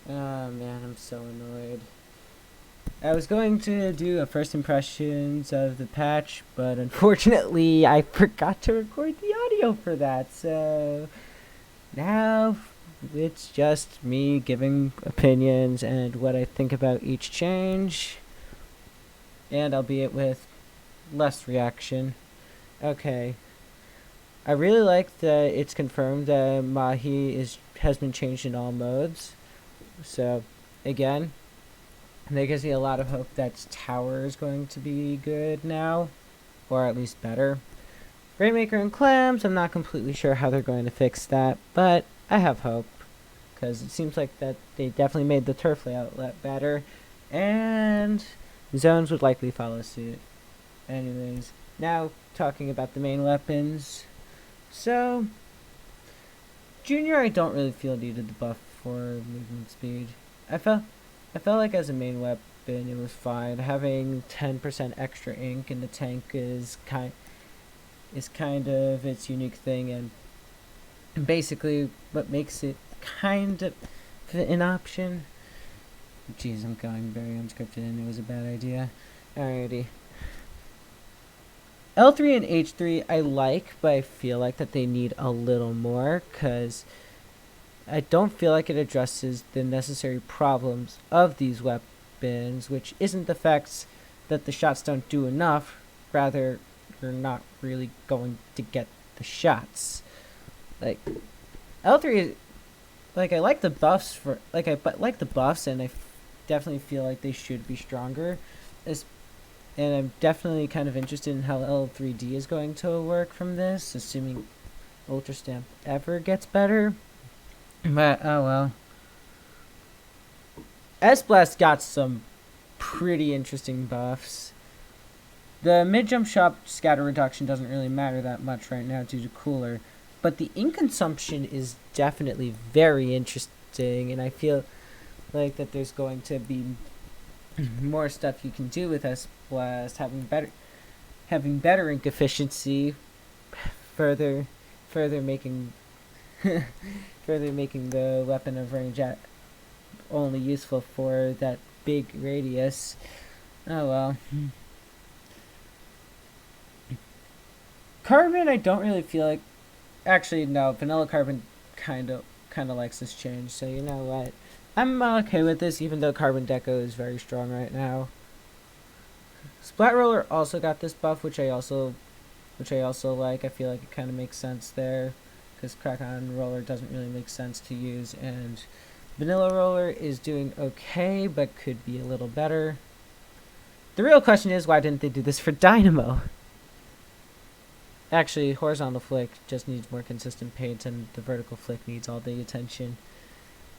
Oh man, I'm so annoyed. I was going to do a first impressions of the patch, but unfortunately I forgot to record the audio for that, so now it's just me giving opinions and what I think about each change, and albeit with less reaction. Okay. I really like that it's confirmed that has been changed in all modes. So, again, that gives me a lot of hope that Tower is going to be good now, or at least better. Rainmaker and Clams, I'm not completely sure how they're going to fix that, but I have hope, because it seems like that they definitely made the turf layout better, and zones would likely follow suit. Anyways, now talking about the main weapons. So, Junior I don't really feel needed the buff for movement speed. I felt like as a main weapon it was fine. Having 10% extra ink in the tank is kind of its unique thing, and basically what makes it kind of an option. Jeez, I'm going very unscripted and it was a bad idea. Alrighty. L3 and H3 I like, but I feel like that they need a little more, because I don't feel like it addresses the necessary problems of these weapons, which isn't the fact that the shots don't do enough, rather you're not really going to get the shots. Like, L3, like, I like the buffs for, like, I like the buffs, and I definitely feel like they should be stronger, and I'm definitely kind of interested in how L3D is going to work from this, assuming Ultra Stamp ever gets better. But, oh well. S-Blast got some pretty interesting buffs. The mid-jump shot scatter reduction doesn't really matter that much right now due to cooler, but the ink consumption is definitely very interesting, and I feel like that there's going to be more stuff you can do with S-Blast, having better ink efficiency, further making further making the weapon of range only useful for that big radius. Oh well. Carbon, I don't really feel like. Actually, no. Vanilla Carbon kind of likes this change. So you know what? I'm okay with this, even though Carbon Deco is very strong right now. Splat Roller also got this buff, which I also like. I feel like it kind of makes sense there, because Crack-On Roller doesn't really make sense to use, and Vanilla Roller is doing okay, but could be a little better. The real question is, why didn't they do this for Dynamo? Actually, Horizontal Flick just needs more consistent paints, and the Vertical Flick needs all the attention.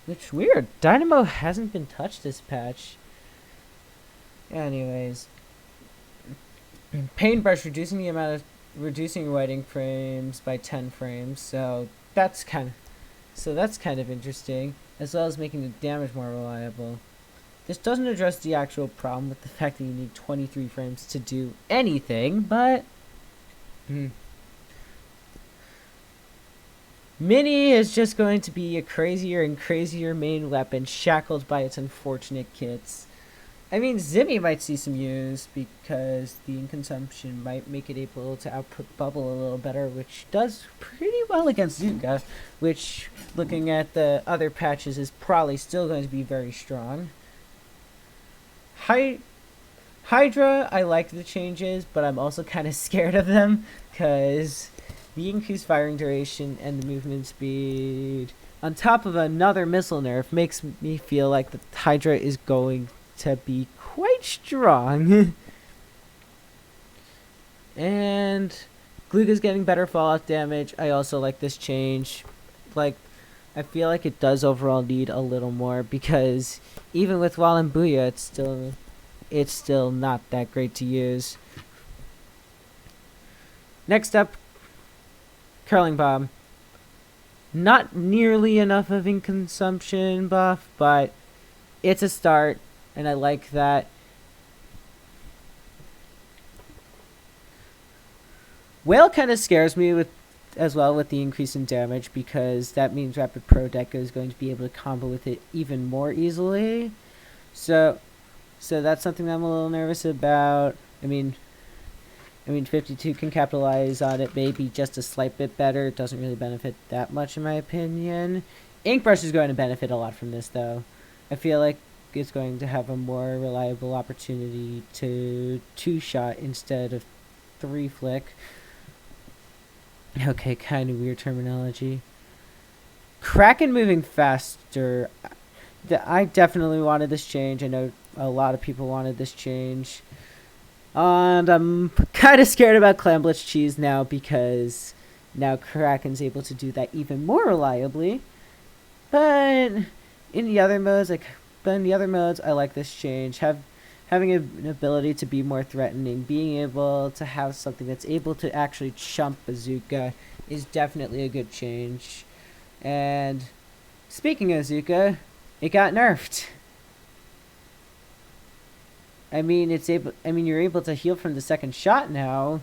Which, weird. Dynamo hasn't been touched this patch. Anyways. Paintbrush reducing writing frames by 10 frames, so that's kind of interesting, as well as making the damage more reliable. This doesn't address the actual problem with the fact that you need 23 frames to do anything, but Mini is just going to be a crazier and crazier main weapon, shackled by its unfortunate kits. I mean, Zimmy might see some use, because the ink consumption might make it able to output Bubble a little better, which does pretty well against Zuga, which, looking at the other patches, is probably still going to be very strong. Hydra, I like the changes, but I'm also kind of scared of them, because the increased firing duration and the movement speed, on top of another missile nerf, makes me feel like the Hydra is going to be quite strong. And Gluga's getting better fallout damage. I also like this change. Like, I feel like it does overall need a little more, because even with Wall and Booyah, it's still not that great to use. Next up, Curling Bomb. Not nearly enough of ink consumption buff, but it's a start, and I like that. Whale kind of scares me with as well with the increase in damage, because that means Rapid Pro Deco is going to be able to combo with it even more easily. So that's something that I'm a little nervous about. I mean, 52 can capitalize on it maybe just a slight bit better. It doesn't really benefit that much in my opinion. Inkbrush is going to benefit a lot from this though. I feel like it's going to have a more reliable opportunity to 2-shot instead of 3-flick. Okay, kind of weird terminology. Kraken moving faster. I definitely wanted this change. I know a lot of people wanted this change. And I'm kind of scared about Clam Blitz Cheese now, because now Kraken's able to do that even more reliably. But in the other modes, I like this change. Having an ability to be more threatening, being able to have something that's able to actually chump Bazooka is definitely a good change. And speaking of Bazooka, it got nerfed. I mean, you're able to heal from the second shot now,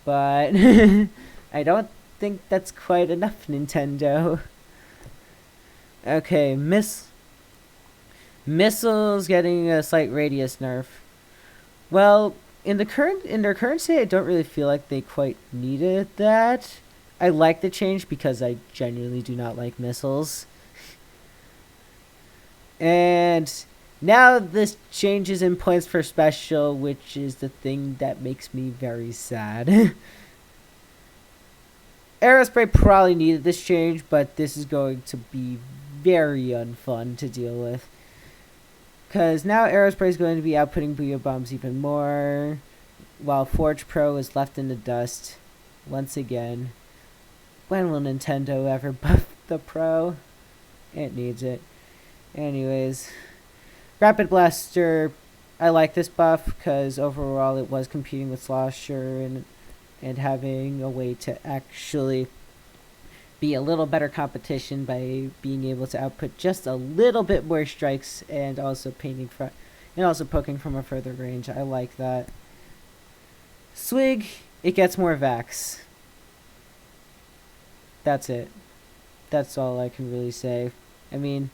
but I don't think that's quite enough, Nintendo. Okay, missiles getting a slight radius nerf. Well, in their current state, I don't really feel like they quite needed that. I like the change because I genuinely do not like missiles. And now this changes in points per special, which is the thing that makes me very sad. Aerospray probably needed this change, but this is going to be very unfun to deal with. Because now Aerospray is going to be outputting Booyah Bombs even more, while Forge Pro is left in the dust once again. When will Nintendo ever buff the Pro? It needs it. Anyways, Rapid Blaster, I like this buff because overall it was competing with Slosher and having a way to actually be a little better competition by being able to output just a little bit more strikes and also poking from a further range. I like that. Swig, it gets more Vax. That's it. That's all I can really say. I mean,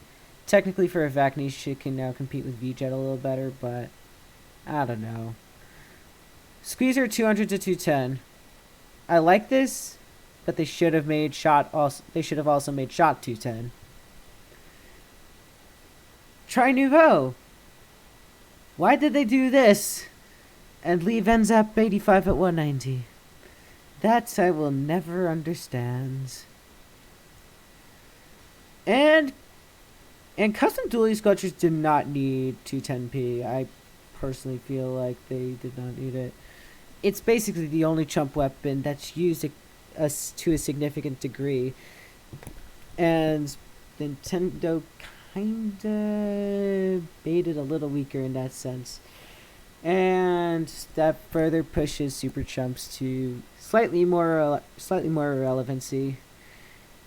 technically for a Vac niche it can now compete with VJet a little better, but I don't know. Squeezer 200 to 210. I like this, but they should have made also made shot 210. Try Nouveau. Why did they do this and leave NZAP 85 at 190? That I will never understand. And custom dually sculptures did not need 210p. I personally feel like they did not need it. It's basically the only chump weapon that's used to a significant degree. And Nintendo kinda made it a little weaker in that sense. And that further pushes Super Chumps to slightly more relevancy.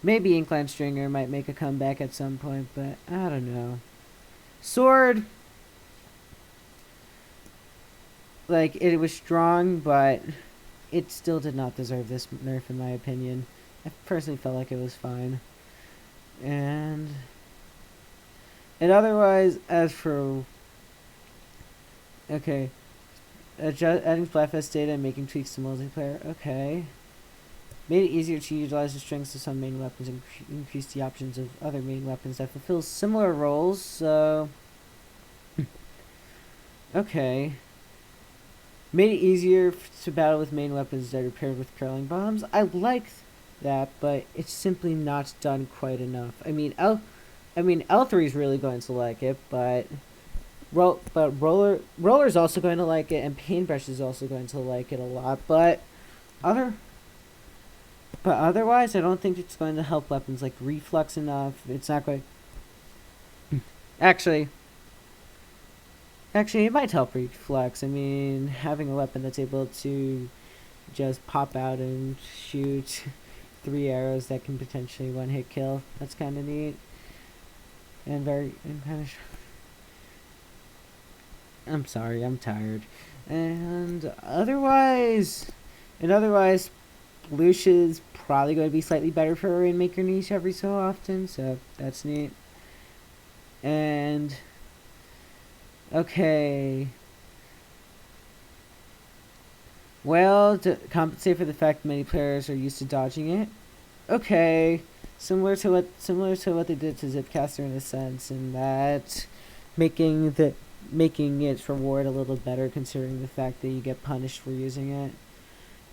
Maybe Inkland Stringer might make a comeback at some point, but I don't know. Sword, like, it was strong, but it still did not deserve this nerf in my opinion. I personally felt like it was fine. And otherwise, as for adding Splatfest data and making tweaks to multiplayer, okay. Made it easier to utilize the strengths of some main weapons and increase the options of other main weapons that fulfill similar roles, so okay. Made it easier to battle with main weapons that are paired with curling bombs. I like that, but it's simply not done quite enough. L3 is really going to like it, but Roller's also going to like it, and Paintbrush is also going to like it a lot, but otherwise, I don't think it's going to help weapons like Reflux enough. It's not going. Actually, it might help Reflux. I mean, having a weapon that's able to just pop out and shoot 3 arrows that can potentially one-hit kill, that's kind of neat. And kind of. I'm sorry, I'm tired. And otherwise, Lucia's probably going to be slightly better for a Rainmaker niche every so often, so that's neat. And okay. Well, to compensate for the fact that many players are used to dodging it. Okay. Similar to what they did to Zipcaster in a sense, in that making its reward a little better considering the fact that you get punished for using it.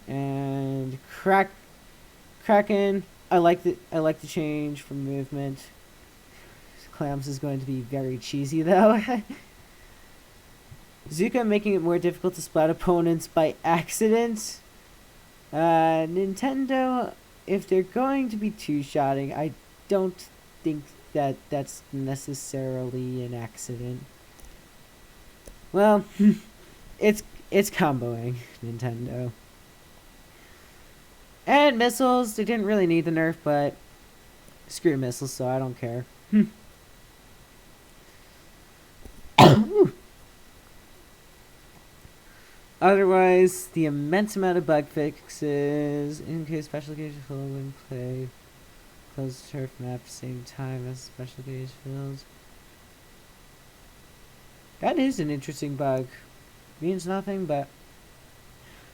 And Kraken, I like the change from movement. Clams is going to be very cheesy though. Zuka making it more difficult to splat opponents by accident. Nintendo, if they're going to be two-shotting, I don't think that that's necessarily an accident. Well, it's comboing, Nintendo. And missiles, they didn't really need the nerf, but screw missiles, so I don't care. Otherwise, the immense amount of bug fixes, in case special gauge fill when play, close turf map at the same time as special gauge fills. That is an interesting bug. Means nothing, but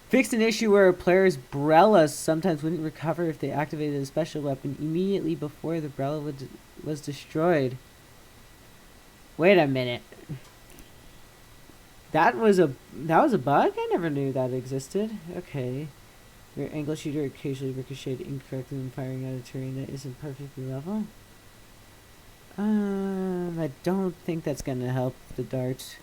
fixed an issue where a player's Brella sometimes wouldn't recover if they activated a special weapon immediately before the Brella was destroyed. Wait a minute. That was a bug? I never knew that existed. Okay. Your angle shooter occasionally ricocheted incorrectly when firing at a terrain that isn't perfectly level. I don't think that's gonna help the darts.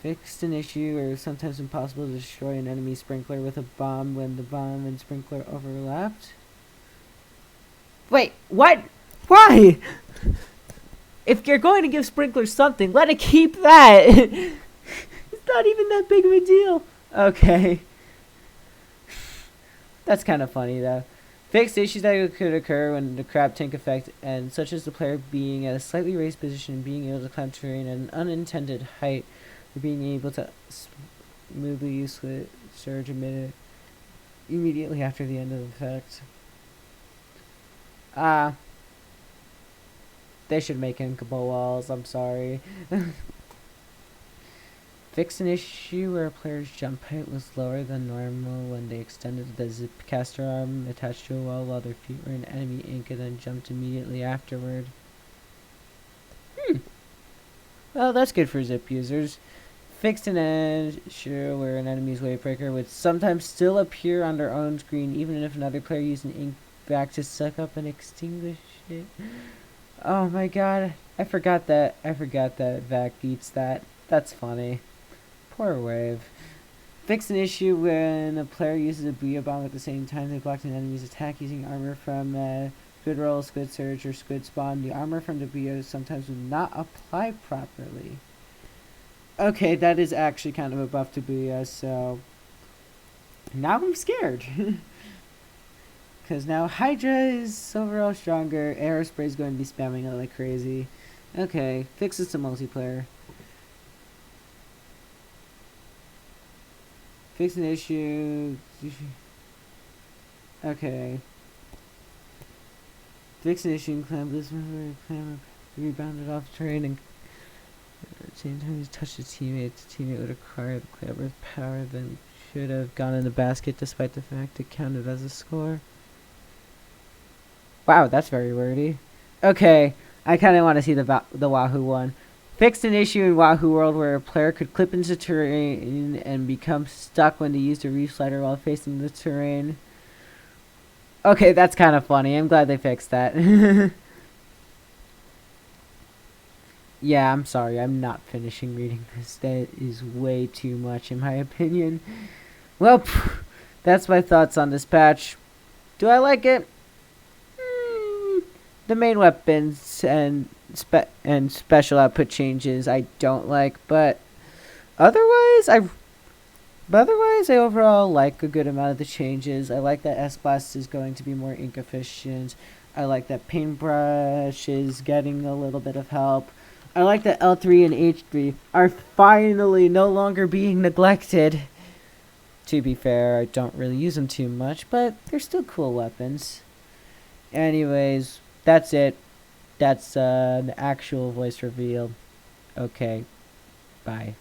Fixed an issue where it's sometimes impossible to destroy an enemy sprinkler with a bomb when the bomb and sprinkler overlapped. Wait, what? Why? If you're going to give sprinklers something, let it keep that. It's not even that big of a deal. Okay. That's kind of funny though. Fixed issues that could occur when the crab tank effect, and such as the player being at a slightly raised position and being able to climb terrain at an unintended height, or being able to smoothly use the surge immediately after the end of the effect. They should make inkable walls, I'm sorry. Fix an issue where a player's jump height was lower than normal when they extended the Zipcaster arm attached to a wall while their feet were in enemy ink and then jumped immediately afterward. Well, that's good for Zip users. Fixed an issue where an enemy's wavebreaker would sometimes still appear on their own screen even if another player used an ink back to suck up and extinguish it. Oh my god, I forgot that Vac eats that. That's funny. Poor Wave. Fix an issue when a player uses a Booyah Bomb at the same time they blocked an enemy's attack using armor from Squid Roll, Squid Surge, or Squid Spawn. The armor from the Booyah sometimes would not apply properly. Okay, that is actually kind of a buff to Booyah, so now I'm scared. Because now Hydra is overall stronger. Aerospray is going to be spamming it like crazy. Okay, fixes to multiplayer. Fix an issue. Okay. Fix an issue and clamp this clamp rebounded off terrain and at the same time he touched his teammate. The teammate would acquire the clamper's power, then should have gone in the basket despite the fact it counted as a score. Wow, that's very wordy. Okay, I kind of want to see the Wahoo one. Fixed an issue in Wahoo World where a player could clip into terrain and become stuck when they used a reef slider while facing the terrain. Okay, that's kind of funny. I'm glad they fixed that. Yeah, I'm sorry. I'm not finishing reading this. That is way too much in my opinion. Well, that's my thoughts on this patch. Do I like it? The main weapons and special output changes I don't like, but otherwise I overall like a good amount of the changes. I like that S-Blast is going to be more ink efficient. I like that Paintbrush is getting a little bit of help. I like that L3 and H3 are finally no longer being neglected To be fair, I don't really use them too much, but they're still cool weapons. Anyways, that's it. That's an actual voice reveal. Okay, bye.